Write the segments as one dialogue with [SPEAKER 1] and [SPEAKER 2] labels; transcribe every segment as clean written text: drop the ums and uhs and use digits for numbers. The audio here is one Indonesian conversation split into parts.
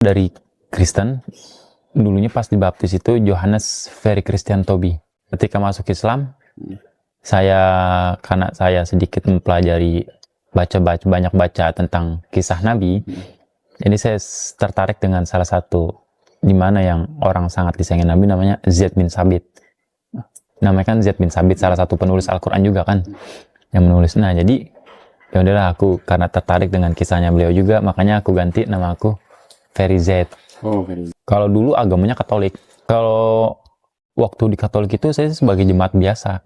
[SPEAKER 1] dari Kristen. Dulunya pas dibaptis itu Johannes Ferry Christian Tobi. Ketika masuk Islam, karena saya sedikit mempelajari, banyak baca tentang kisah Nabi, jadi saya tertarik dengan salah satu di mana yang orang sangat disayangin Nabi, namanya Zaid bin Sabit. Namanya kan Zaid bin Sabit, salah satu penulis Al-Quran juga kan yang menulis. Nah, jadi ya udahlah, aku karena tertarik dengan kisahnya beliau juga, makanya aku ganti nama aku Ferry Zaid. Kalau dulu agamanya Katolik. Kalau waktu di Katolik itu saya sebagai jemaat biasa.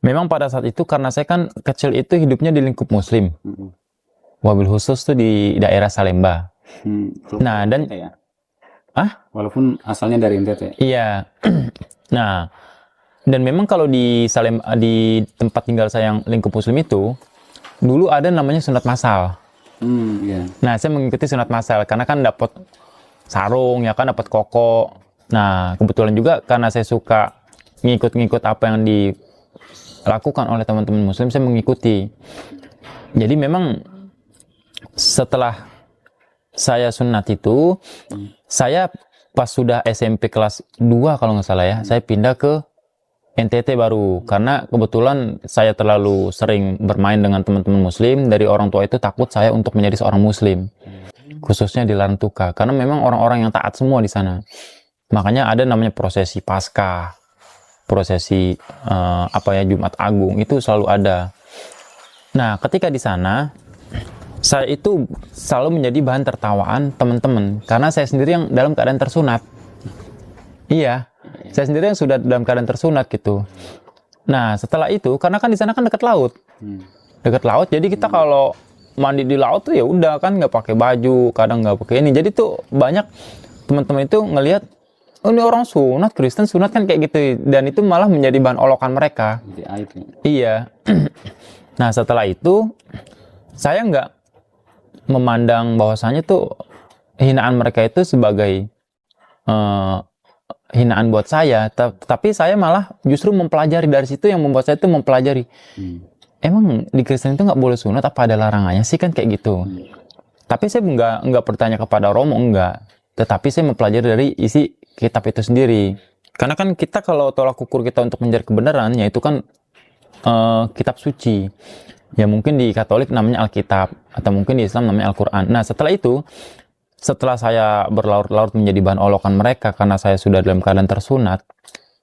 [SPEAKER 1] Memang pada saat itu karena saya kan kecil itu hidupnya di lingkup Muslim. Wabil khusus tuh di daerah Salemba. Nah, dan
[SPEAKER 2] walaupun asalnya dari NTT.
[SPEAKER 1] Iya. Nah, dan memang kalau di Salemba, di tempat tinggal saya yang lingkup Muslim itu, dulu ada namanya sunat massal. Nah, saya mengikuti sunat massal karena kan dapat sarung, ya kan, dapat koko. Nah, kebetulan juga karena saya suka ngikut-ngikut apa yang dilakukan oleh teman-teman Muslim, saya mengikuti. Jadi memang setelah saya sunat itu, saya pas sudah SMP kelas 2 kalau nggak salah ya, saya pindah ke NTT baru, karena kebetulan saya terlalu sering bermain dengan teman-teman Muslim. Dari orang tua itu takut saya untuk menjadi seorang Muslim, khususnya di Larantuka, karena memang orang-orang yang taat semua di sana. Makanya ada namanya prosesi Paskah, prosesi Jumat Agung, itu selalu ada. Nah, ketika di sana, saya itu selalu menjadi bahan tertawaan teman-teman, karena saya sendiri yang dalam keadaan tersunat. Iya. Saya sendiri yang sudah dalam keadaan tersunat gitu. Nah, setelah itu, karena kan di sana kan dekat laut. Dekat laut, jadi kita kalau mandi di laut tuh ya udah kan nggak pakai baju, kadang nggak pakai ini. Jadi tuh banyak teman-teman itu ngelihat, oh ini orang sunat, Kristen sunat kan kayak gitu. Dan itu malah menjadi bahan olokan mereka. Iya. Nah, setelah itu, saya nggak memandang bahwasanya tuh hinaan mereka itu sebagai hinaan buat saya, tapi saya malah justru mempelajari dari situ, yang membuat saya itu mempelajari. Emang di Kristen itu nggak boleh sunat, apa ada larangannya sih, kan kayak gitu. Tapi saya nggak bertanya kepada Romo, enggak. Tetapi saya mempelajari dari isi kitab itu sendiri. Karena kan kita kalau tolak ukur kita untuk mencari kebenaran, yaitu kan kitab suci. Ya mungkin di Katolik namanya Alkitab, atau mungkin di Islam namanya Al-Quran. Nah, setelah itu, setelah saya berlarut-larut menjadi bahan olokan mereka karena saya sudah dalam keadaan tersunat,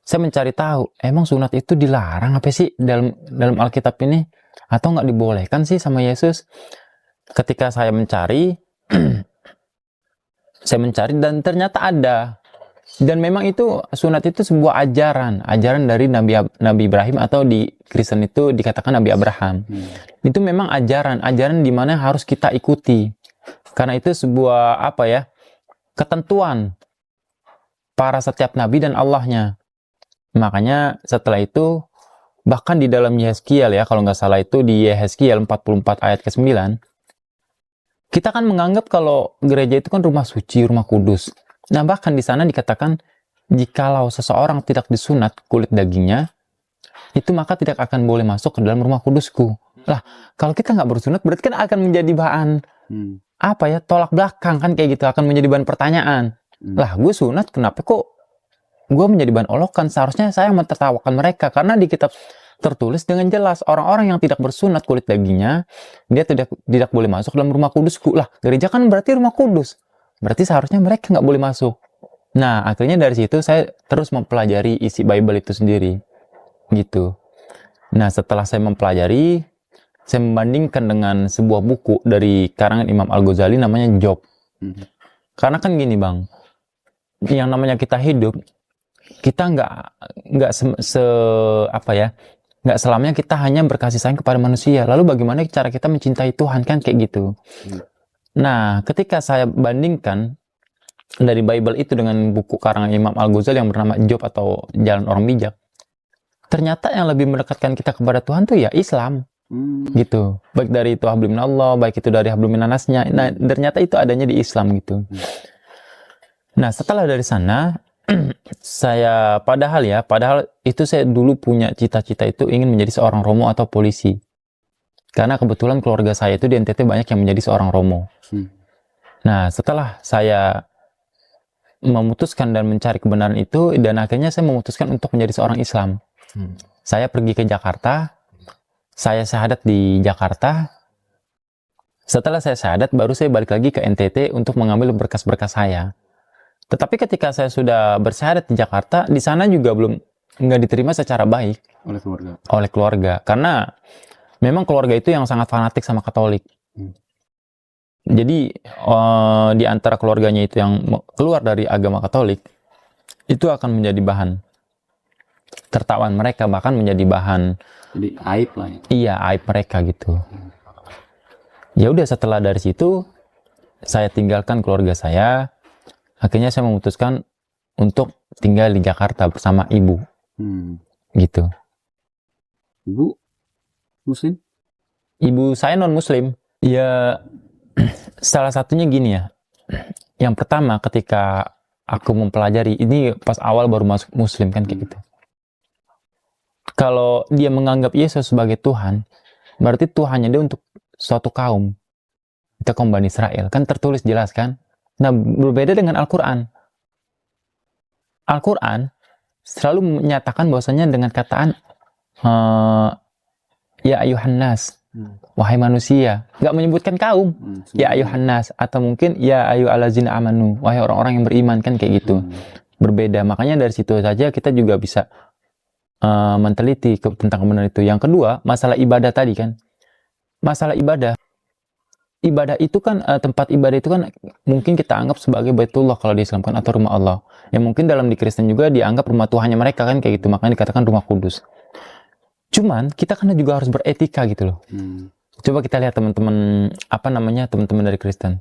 [SPEAKER 1] saya mencari tahu, emang sunat itu dilarang apa sih dalam Alkitab ini, atau nggak dibolehkan sih sama Yesus? Ketika saya mencari, dan ternyata ada. Dan memang itu sunat itu sebuah ajaran dari Nabi Ibrahim, atau di Kristen itu dikatakan Nabi Abraham. Itu memang ajaran di mana harus kita ikuti. Karena itu sebuah ketentuan para setiap nabi dan Allahnya. Makanya setelah itu, bahkan di dalam Yehezkiel ya, kalau nggak salah itu di Yehezkiel 44 ayat ke-9, kita kan menganggap kalau gereja itu kan rumah suci, rumah kudus. Nah, bahkan di sana dikatakan, jikalau seseorang tidak disunat kulit dagingnya, itu maka tidak akan boleh masuk ke dalam rumah kudusku. Lah, kalau kita nggak bersunat, berarti kan akan menjadi bahan tolak belakang kan, kayak gitu, akan menjadi bahan pertanyaan. Lah, gue sunat, kenapa kok gue menjadi bahan olokan? Seharusnya saya mentertawakan mereka, karena di kitab tertulis dengan jelas, orang-orang yang tidak bersunat kulit dagingnya, dia tidak boleh masuk dalam rumah kudusku. Lah, gereja kan berarti rumah kudus, berarti seharusnya mereka nggak boleh masuk. Nah, akhirnya dari situ saya terus mempelajari isi Bible itu sendiri gitu. Nah, setelah saya mempelajari, saya membandingkan dengan sebuah buku dari karangan Imam Al-Ghazali namanya Job. Karena kan gini Bang, yang namanya kita hidup, kita nggak selamanya kita hanya berkasih sayang kepada manusia. Lalu bagaimana cara kita mencintai Tuhan, kan kayak gitu. Nah, ketika saya bandingkan dari Bible itu dengan buku karangan Imam Al-Ghazali yang bernama Job atau Jalan Orang Bijak, ternyata yang lebih mendekatkan kita kepada Tuhan tuh ya Islam. Gitu, baik dari itu hablum minallah, baik itu dari hablum minannasnya. Nah, ternyata itu adanya di Islam gitu. Nah, setelah dari sana, saya padahal itu saya dulu punya cita-cita itu ingin menjadi seorang Romo atau polisi, karena kebetulan keluarga saya itu di NTT banyak yang menjadi seorang Romo. Nah, setelah saya memutuskan dan mencari kebenaran itu, dan akhirnya saya memutuskan untuk menjadi seorang Islam. Saya pergi ke Jakarta, saya syahadat di Jakarta. Setelah saya syahadat, baru saya balik lagi ke NTT untuk mengambil berkas-berkas saya. Tetapi ketika saya sudah bersyahadat di Jakarta, di sana juga nggak diterima secara baik oleh keluarga. Karena memang keluarga itu yang sangat fanatik sama Katolik. Jadi di antara keluarganya itu yang keluar dari agama Katolik, itu akan menjadi bahan tertawaan mereka, bahkan menjadi bahan,
[SPEAKER 2] jadi aib lah ya.
[SPEAKER 1] Iya, aib mereka gitu. Ya udah, setelah dari situ saya tinggalkan keluarga saya. Akhirnya saya memutuskan untuk tinggal di Jakarta bersama ibu. Gitu.
[SPEAKER 2] Ibu Muslim?
[SPEAKER 1] Ibu saya non Muslim. Ya, salah satunya gini ya. Yang pertama, ketika aku mempelajari, ini pas awal baru masuk Muslim kan kayak gitu. Kalau dia menganggap Yesus sebagai Tuhan, berarti Tuhannya dia untuk suatu kaum. Itu kaum Bani Israel. Kan tertulis jelas kan? Nah, berbeda dengan Al-Quran. Al-Quran selalu menyatakan bahwasanya dengan kataan ya ayuhan nas, wahai manusia. Nggak menyebutkan kaum. Ya ayuhan nas, atau mungkin ya ayu alazina amanu, wahai orang-orang yang beriman, kan kayak gitu. Berbeda. Makanya dari situ saja kita juga bisa menteliti tentang kebenaran itu. Yang kedua, masalah ibadah tadi kan. Masalah ibadah itu kan, tempat ibadah itu kan mungkin kita anggap sebagai Baitullah kalau di Islam kan, atau rumah Allah. Yang mungkin dalam di Kristen juga dianggap rumah Tuhannya mereka kan kayak gitu. Makanya dikatakan rumah kudus. Cuman kita kan juga harus beretika gitu loh. Coba kita lihat teman-teman teman-teman dari Kristen.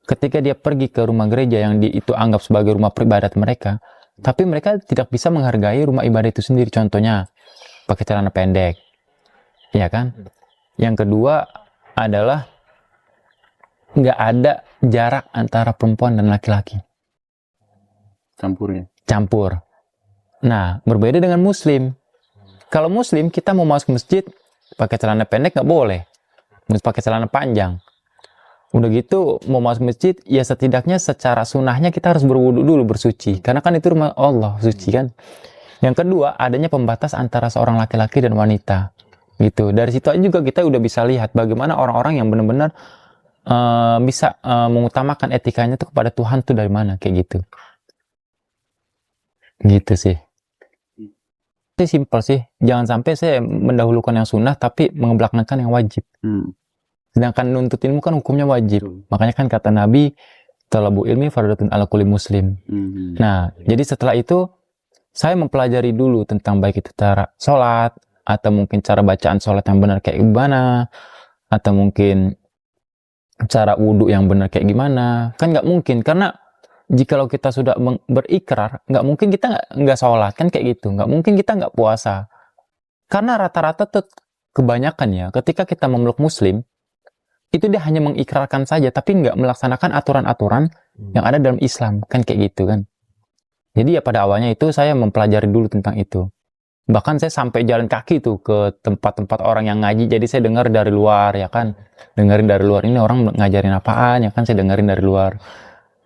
[SPEAKER 1] Ketika dia pergi ke rumah gereja yang itu anggap sebagai rumah peribadat mereka, tapi mereka tidak bisa menghargai rumah ibadah itu sendiri. Contohnya pakai celana pendek, ya kan? Yang kedua adalah nggak ada jarak antara perempuan dan laki-laki. Campur. Nah, berbeda dengan Muslim. Kalau Muslim, kita mau masuk masjid pakai celana pendek nggak boleh, harus pakai celana panjang. Udah gitu, mau masuk masjid, ya setidaknya secara sunahnya kita harus berwudu dulu, bersuci. Karena kan itu rumah Allah, suci kan. Yang kedua, adanya pembatas antara seorang laki-laki dan wanita. Gitu. Dari situ aja juga kita udah bisa lihat bagaimana orang-orang yang benar-benar bisa mengutamakan etikanya tuh kepada Tuhan tuh dari mana, kayak gitu. Gitu sih. Itu simpel sih. Jangan sampai saya mendahulukan yang sunnah tapi mengebelakangkan yang wajib. Sedangkan nuntut ilmu kan hukumnya wajib. Makanya kan kata Nabi, talabu ilmi fardhatun ala kulli muslim. Nah, jadi setelah itu saya mempelajari dulu tentang baik itu cara sholat, atau mungkin cara bacaan sholat yang benar kayak gimana, atau mungkin cara wudhu yang benar kayak gimana. Kan nggak mungkin, karena jikalau kita sudah berikrar, nggak mungkin kita nggak sholat, kan kayak gitu. Nggak mungkin kita nggak puasa. Karena rata-rata tuh kebanyakan ya, ketika kita memeluk Muslim, itu dia hanya mengikrarkan saja, tapi nggak melaksanakan aturan-aturan yang ada dalam Islam, kan kayak gitu kan. Jadi ya pada awalnya itu saya mempelajari dulu tentang itu. Bahkan saya sampai jalan kaki tuh ke tempat-tempat orang yang ngaji, jadi saya dengar dari luar ya kan. Dengerin dari luar, ini orang ngajarin apaan ya kan, saya dengerin dari luar.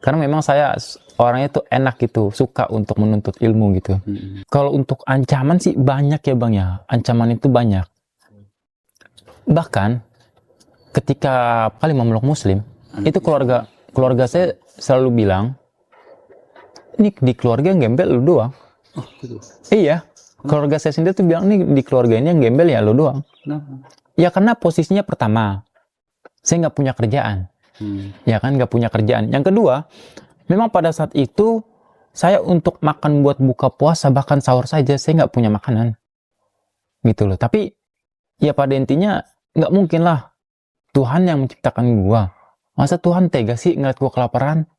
[SPEAKER 1] Karena memang saya orangnya tuh enak gitu, suka untuk menuntut ilmu gitu. Kalau untuk ancaman sih banyak ya Bang ya, ancaman itu banyak. Bahkan ketika kali memeluk Muslim, itu keluarga saya selalu bilang, ini di keluarga yang gembel lu doang. Iya, keluarga saya sendiri tuh bilang, nih di keluarga ini yang gembel ya lu doang. Ya karena posisinya pertama, saya nggak punya kerjaan. Ya kan, nggak punya kerjaan. Yang kedua, memang pada saat itu saya untuk makan buat buka puasa, bahkan sahur saja saya nggak punya makanan gitu loh. Tapi ya pada intinya nggak mungkin lah Tuhan yang menciptakan gua, masa Tuhan tega sih ngeliat gua kelaparan,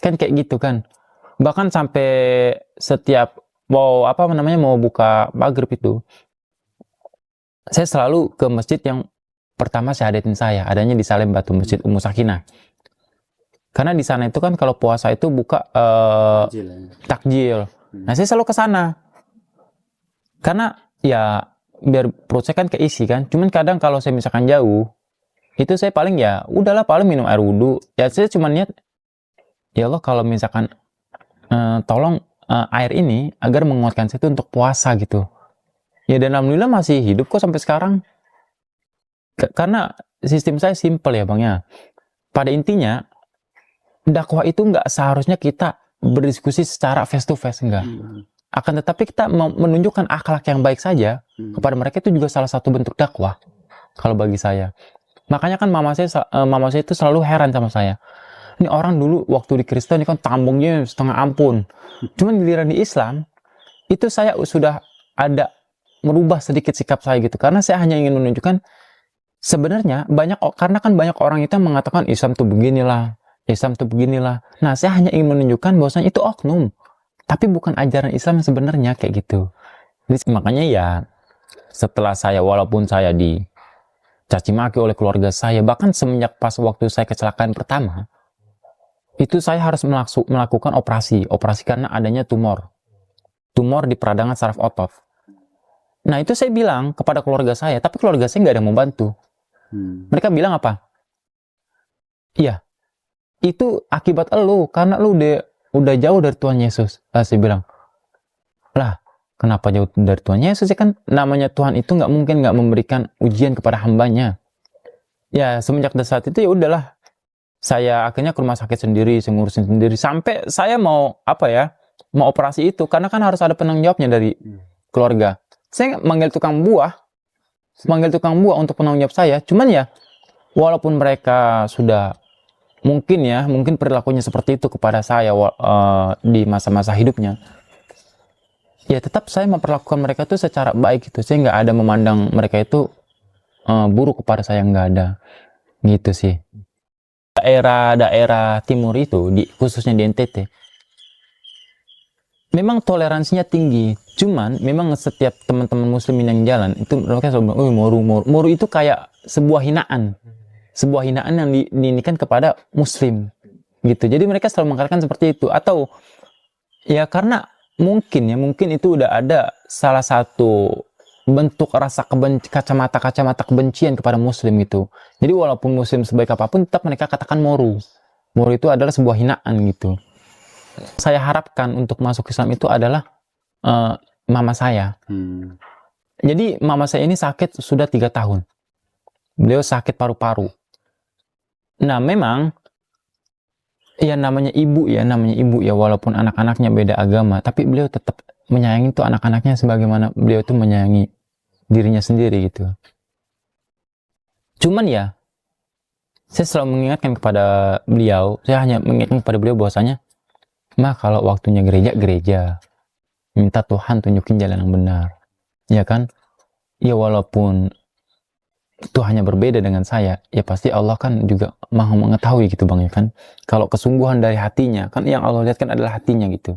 [SPEAKER 1] kan kayak gitu kan. Bahkan sampai setiap mau buka maghrib itu, saya selalu ke masjid yang pertama syahadatin saya, adanya di Salem Batu, Masjid Ummu Sakinah. Karena di sana itu kan kalau puasa itu buka takjil. Nah, saya selalu ke sana. Karena ya biar perut saya kan keisi kan. Cuman kadang kalau saya misalkan jauh, itu saya paling ya udahlah paling minum air wudhu. Ya saya cuma niat ya Allah kalau misalkan tolong air ini agar menguatkan saya itu untuk puasa gitu. Ya dan alhamdulillah masih hidup kok sampai sekarang. Karena sistem saya simple ya Bang ya. Pada intinya dakwah itu nggak seharusnya kita berdiskusi secara face to face, enggak. Akan tetapi kita menunjukkan akhlak yang baik saja kepada mereka, itu juga salah satu bentuk dakwah kalau bagi saya. Makanya kan mama saya itu selalu heran sama saya. Ini orang dulu waktu di Kristen ini kan tambungnya setengah ampun. Cuman giliran di Islam itu saya sudah ada merubah sedikit sikap saya gitu. Karena saya hanya ingin menunjukkan sebenarnya karena kan banyak orang itu yang mengatakan Islam tuh beginilah, Islam tuh beginilah. Nah, saya hanya ingin menunjukkan bahwasanya itu oknum. Tapi bukan ajaran Islam yang sebenarnya kayak gitu. Jadi, makanya ya setelah saya, walaupun saya dicaci maki oleh keluarga saya, bahkan semenjak pas waktu saya kecelakaan pertama, itu saya harus melakukan operasi karena adanya tumor di peradangan saraf otot. Nah itu saya bilang kepada keluarga saya, tapi keluarga saya nggak ada yang membantu. Mereka bilang apa? Iya, itu akibat elu, karena lu udah jauh dari Tuhan Yesus. Saya bilang, lah kenapa jauh dari Tuhan Yesus? Ya kan namanya Tuhan itu nggak mungkin nggak memberikan ujian kepada hambanya. Ya semenjak saat itu ya udahlah, saya akhirnya ke rumah sakit sendiri, saya ngurusin sendiri, sampai saya mau operasi itu, karena kan harus ada penanggung jawabnya dari keluarga. Saya manggil tukang buah untuk penanggung jawab saya. Cuman ya walaupun mereka sudah mungkin perilakunya seperti itu kepada saya di masa-masa hidupnya, ya tetap saya memperlakukan mereka itu secara baik gitu. Saya nggak ada memandang mereka itu buruk kepada saya, nggak ada gitu sih. Daerah timur itu, khususnya di NTT, memang toleransinya tinggi. Cuman memang setiap teman-teman muslimin yang jalan itu mereka selalu bilang, moru itu kayak sebuah hinaan yang diinikan kepada muslim gitu. Jadi mereka selalu mengatakan seperti itu. Atau ya karena mungkin itu udah ada salah satu bentuk rasa kacamata kebencian kepada muslim itu. Jadi walaupun muslim sebaik apapun, tetap mereka katakan moru itu adalah sebuah hinaan gitu. Saya harapkan untuk masuk Islam itu adalah mama saya. Jadi mama saya ini sakit sudah 3 tahun. Beliau sakit paru-paru. Nah memang ya namanya ibu ya, walaupun anak-anaknya beda agama, tapi beliau tetap menyayangi tuh anak-anaknya sebagaimana beliau itu menyayangi dirinya sendiri gitu. Cuman ya saya selalu mengingatkan kepada beliau, bahwasanya kalau waktunya gereja, minta Tuhan tunjukin jalan yang benar, ya kan? Ya walaupun itu hanya berbeda dengan saya, ya pasti Allah kan juga maha mengetahui gitu Bang, ya kan? Kalau kesungguhan dari hatinya, kan yang Allah lihat kan adalah hatinya gitu.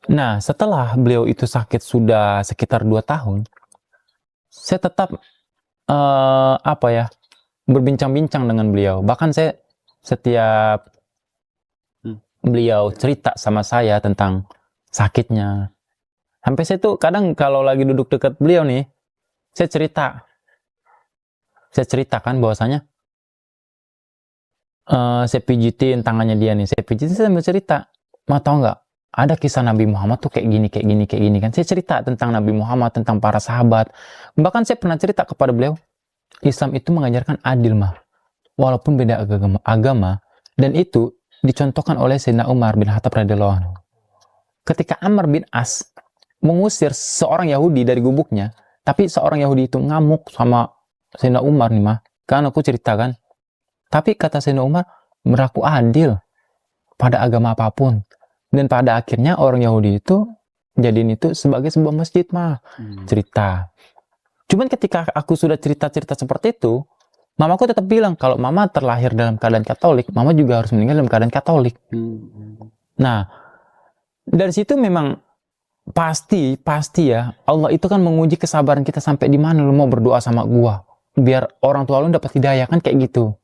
[SPEAKER 1] Nah setelah beliau itu sakit sudah sekitar 2 tahun, saya tetap berbincang-bincang dengan beliau. Bahkan saya setiap beliau cerita sama saya tentang sakitnya, sampai saya tuh kadang kalau lagi duduk dekat beliau nih, saya ceritakan bahwasanya saya pijitin tangannya dia nih, saya sambil cerita, mau tahu nggak, ada kisah Nabi Muhammad tuh kayak gini kan. Saya cerita tentang Nabi Muhammad, tentang para sahabat. Bahkan saya pernah cerita kepada beliau, Islam itu mengajarkan adil walaupun beda agama, dan itu dicontohkan oleh Sayyidina Umar bin Khattab radhiyallahu anhu. Ketika Amr bin As mengusir seorang Yahudi dari gubuknya, tapi seorang Yahudi itu ngamuk sama Sayyidina Umar nih kan aku ceritakan. Tapi kata Sayyidina Umar, berlaku adil pada agama apapun. Dan pada akhirnya orang Yahudi itu jadiin itu sebagai sebuah masjid cerita. Cuman ketika aku sudah cerita-cerita seperti itu, mamaku tetap bilang kalau mama terlahir dalam keadaan Katolik, mama juga harus meninggal dalam keadaan Katolik. Nah, dari situ memang pasti ya, Allah itu kan menguji kesabaran kita sampai di mana lu mau berdoa sama gua biar orang tua lu dapat hidayah, kan kayak gitu.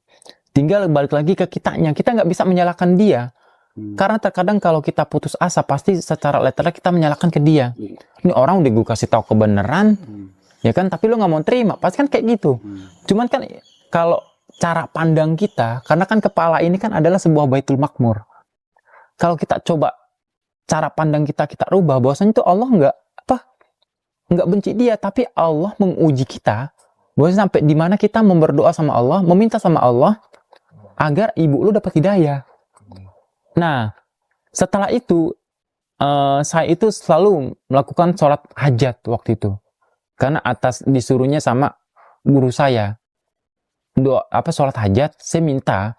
[SPEAKER 1] Tinggal balik lagi ke kitanya, kita nggak bisa menyalahkan dia. Karena terkadang kalau kita putus asa, pasti secara letternya kita menyalahkan ke dia. Ini orang udah gue kasih tahu kebenaran, ya kan, tapi lu nggak mau terima, pasti kan kayak gitu. Cuman kan kalau cara pandang kita, karena kan kepala ini kan adalah sebuah Baitul Makmur. Kalau kita coba cara pandang kita rubah, bahwasanya itu Allah nggak benci dia, tapi Allah menguji kita, bahwasanya sampai di mana kita berdoa sama Allah, meminta sama Allah agar ibu lu dapat hidayah. Nah, setelah itu saya itu selalu melakukan sholat hajat waktu itu, karena atas disuruhnya sama guru saya. Sholat hajat, saya minta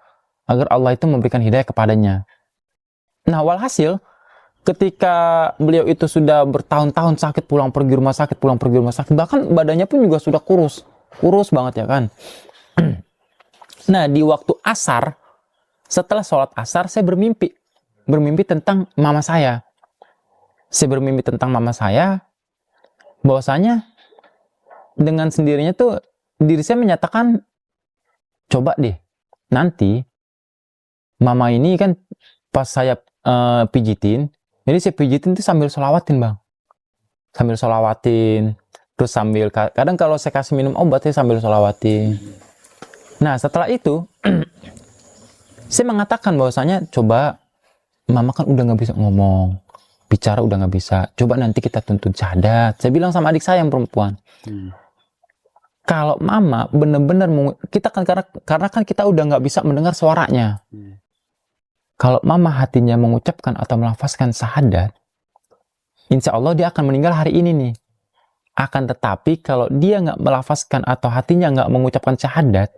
[SPEAKER 1] agar Allah itu memberikan hidayah kepadanya. Nah, walhasil ketika beliau itu sudah bertahun-tahun sakit, pulang pergi rumah sakit, bahkan badannya pun juga sudah kurus banget ya kan. Nah, di waktu asar, setelah sholat asar, saya bermimpi tentang mama saya. Bahwasanya dengan sendirinya tuh diri saya menyatakan, coba deh nanti mama ini kan pas saya pijitin, jadi saya pijitin tuh sambil sholawatin bang, terus sambil kadang kalau saya kasih minum obat saya sambil sholawatin. Nah, setelah itu saya mengatakan bahwasanya, coba mama kan udah nggak bisa ngomong, bicara udah nggak bisa, coba nanti kita tuntut syahadat. Saya bilang sama adik saya yang perempuan, kalau mama benar-benar kita kan karena kan kita udah nggak bisa mendengar suaranya. Kalau mama hatinya mengucapkan atau melafazkan syahadat, insya Allah dia akan meninggal hari ini nih. Akan tetapi kalau dia nggak melafazkan atau hatinya nggak mengucapkan syahadat,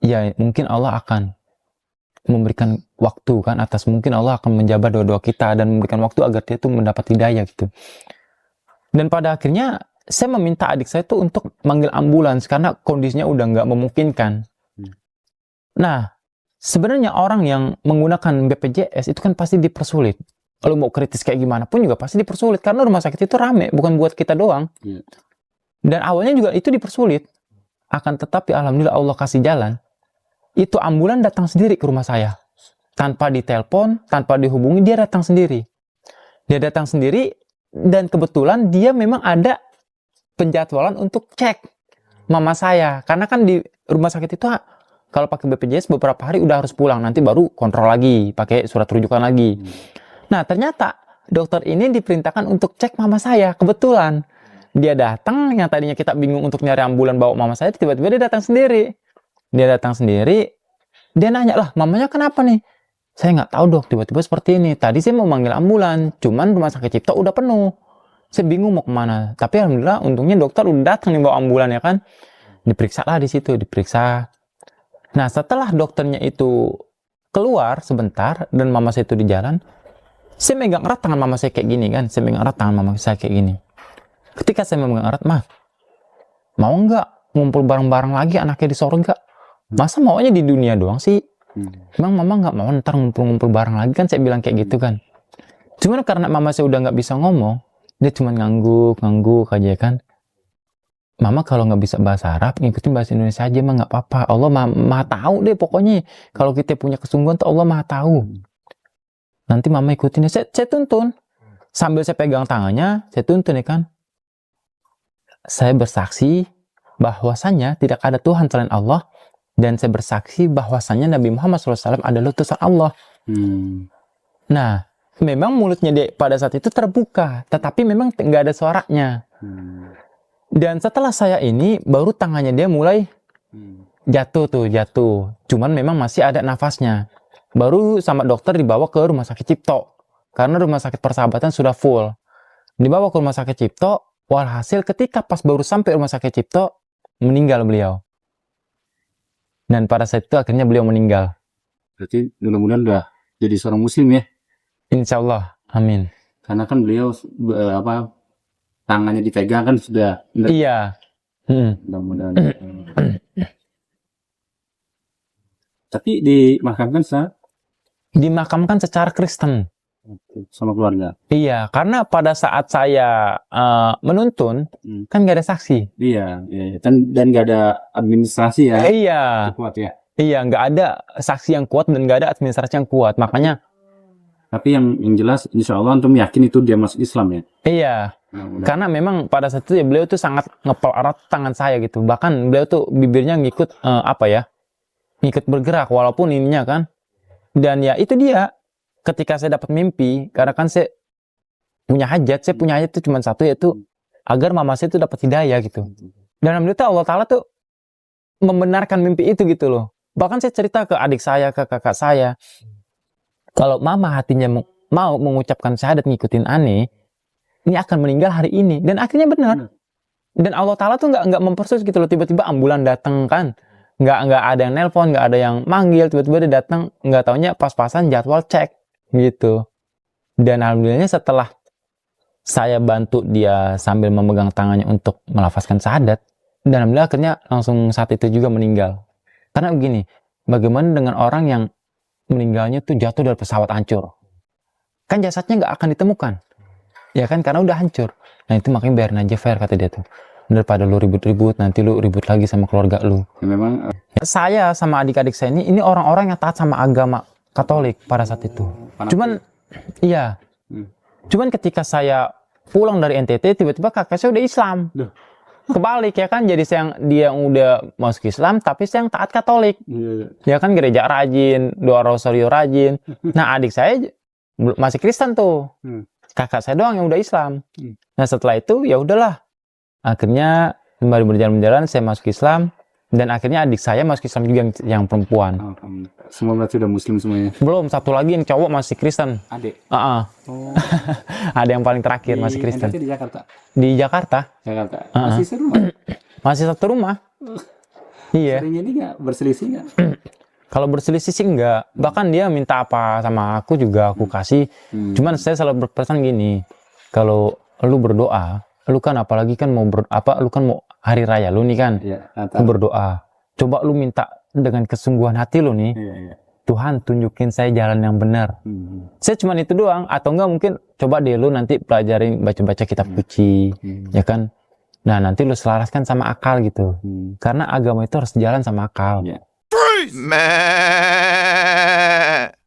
[SPEAKER 1] ya mungkin Allah akan memberikan waktu kan, mungkin Allah akan menjabar doa-doa kita dan memberikan waktu agar dia tuh mendapat hidayah gitu. Dan pada akhirnya saya meminta adik saya tuh untuk manggil ambulans karena kondisinya udah nggak memungkinkan. Nah, sebenarnya orang yang menggunakan BPJS itu kan pasti dipersulit. Kalau mau kritis kayak gimana pun juga pasti dipersulit karena rumah sakit itu rame, bukan buat kita doang. Dan awalnya juga itu dipersulit. Akan tetapi alhamdulillah Allah kasih jalan. Itu ambulan datang sendiri ke rumah saya. Tanpa ditelepon, tanpa dihubungi, dia datang sendiri. Dan kebetulan dia memang ada penjadwalan untuk cek mama saya. Karena kan di rumah sakit itu kalau pakai BPJS beberapa hari udah harus pulang. Nanti baru kontrol lagi, pakai surat rujukan lagi. Nah, ternyata dokter ini diperintahkan untuk cek mama saya. Kebetulan dia datang, yang tadinya kita bingung untuk nyari ambulan bawa mama saya, tiba-tiba dia datang sendiri. Dia nanya, lah mamanya kenapa nih? Saya nggak tahu dok, tiba-tiba seperti ini. Tadi saya mau manggil ambulan, cuman rumah sakit Cipto udah penuh. Saya bingung mau kemana. Tapi alhamdulillah untungnya dokter udah datang nih bawa ambulan ya kan. Diperiksa lah di situ, diperiksa. Nah, setelah dokternya itu keluar sebentar dan mama saya itu di jalan, saya megang erat tangan mama saya kayak gini kan. Ketika saya memegang erat, mah, mau nggak ngumpul bareng-bareng lagi anaknya di sorga? Masa maunya di dunia doang sih? Emang mama nggak mau ntar ngumpul-ngumpul bareng lagi kan? Saya bilang kayak gitu kan. Cuman karena mama saya udah nggak bisa ngomong, dia cuma ngangguk aja kan. Mama kalau nggak bisa bahasa Arab, ngikutin bahasa Indonesia aja mah nggak apa-apa. Allah maha tahu deh pokoknya. Kalau kita punya kesungguhan tuh Allah maha tahu. Nanti mama ikutin. Saya tuntun. Sambil saya pegang tangannya, saya tuntun ya kan. Saya bersaksi bahwasanya tidak ada Tuhan selain Allah. Dan saya bersaksi bahwasanya Nabi Muhammad SAW adalah utusan Allah. Nah, memang mulutnya dia pada saat itu terbuka, tetapi memang nggak ada suaranya. Dan setelah saya ini, baru tangannya dia mulai jatuh. Cuman memang masih ada nafasnya. Baru sama dokter dibawa ke rumah sakit Cipto. Karena rumah sakit Persahabatan sudah full. Dibawa ke rumah sakit Cipto, walhasil ketika pas baru sampai rumah sakit Cipto, meninggal beliau. Dan pada saat itu akhirnya beliau meninggal.
[SPEAKER 2] Berarti mudah-mudahan udah jadi seorang muslim ya?
[SPEAKER 1] Insya Allah, amin.
[SPEAKER 2] Karena kan beliau tangannya dipegang kan sudah.
[SPEAKER 1] Iya.
[SPEAKER 2] Mudah-mudahan. Tapi dimakamkan
[SPEAKER 1] secara Kristen.
[SPEAKER 2] Sama keluarga.
[SPEAKER 1] Iya, karena pada saat saya menuntun kan nggak ada saksi.
[SPEAKER 2] Iya. Dan nggak ada administrasi ya.
[SPEAKER 1] Iya.
[SPEAKER 2] Kuat ya.
[SPEAKER 1] Iya, nggak ada saksi yang kuat dan nggak ada administrasi yang kuat. Makanya.
[SPEAKER 2] Tapi yang jelas, insya Allah antum yakin itu dia masuk Islam ya.
[SPEAKER 1] Iya. Karena memang pada saat itu ya beliau tuh sangat ngepel erat tangan saya gitu. Bahkan beliau tuh bibirnya ngikut ngikut bergerak walaupun ininya kan. Dan ya itu dia, ketika saya dapat mimpi, karena kan saya punya hajat itu cuma satu, yaitu agar mama saya itu dapat hidayah gitu. Dan alhamdulillah Allah Ta'ala tuh membenarkan mimpi itu gitu loh. Bahkan saya cerita ke adik saya, ke kakak saya, kalau mama hatinya mau mengucapkan syahadat ngikutin ane, ini akan meninggal hari ini. Dan akhirnya benar. Dan Allah Ta'ala tuh nggak mempersulit gitu loh. Tiba-tiba ambulan datang kan. Nggak ada yang nelpon, nggak ada yang manggil. Tiba-tiba dia datang, nggak taunya pas-pasan jadwal cek gitu. Dan alhamdulillahnya setelah saya bantu dia sambil memegang tangannya untuk melafazkan syahadat, dan alhamdulillah akhirnya langsung saat itu juga meninggal. Karena begini, bagaimana dengan orang yang meninggalnya tuh jatuh dari pesawat hancur? Kan jasadnya nggak akan ditemukan. Ya kan, karena udah hancur. Nah itu makanya biarin aja, fair, kata dia tuh. Daripada lu ribut-ribut, nanti lu ribut lagi sama keluarga lu.
[SPEAKER 2] Ya, memang
[SPEAKER 1] Saya sama adik-adik saya ini orang-orang yang taat sama agama Katolik pada saat itu. Cuman, iya. Cuman ketika saya pulang dari NTT, tiba-tiba kakak saya udah Islam. Kebalik ya kan, jadi dia yang udah masuk Islam, tapi saya yang taat Katolik. Ya kan, gereja rajin, doa rosario rajin. Nah adik saya masih Kristen tuh. Kakak saya doang yang udah Islam. Nah setelah itu ya udahlah. Akhirnya kembali berjalan-jalan, saya masuk Islam. Dan akhirnya adik saya masuk Islam juga yang perempuan.
[SPEAKER 2] Semua berarti udah Muslim semuanya.
[SPEAKER 1] Belum, satu lagi yang cowok masih Kristen.
[SPEAKER 2] Adik.
[SPEAKER 1] Ada yang paling terakhir masih Kristen.
[SPEAKER 2] Di Jakarta.
[SPEAKER 1] Di Jakarta.
[SPEAKER 2] Masih serumah.
[SPEAKER 1] Masih satu rumah. Iya.
[SPEAKER 2] Sering ini nggak berselisih nggak?
[SPEAKER 1] Kalau berselisih sih enggak. Bahkan dia minta apa sama aku juga aku kasih. Cuman saya selalu berpesan gini, kalau lu berdoa, lu kan apalagi kan lu kan mau hari raya lu nih kan. Lu berdoa. Coba lu minta dengan kesungguhan hati lu nih. Tuhan tunjukin saya jalan yang benar. Saya cuma itu doang. Atau enggak mungkin coba deh lu nanti pelajarin baca-baca kitab suci. Ya kan. Nah nanti lu selaraskan sama akal gitu. Karena agama itu harus jalan sama akal.
[SPEAKER 3] Man.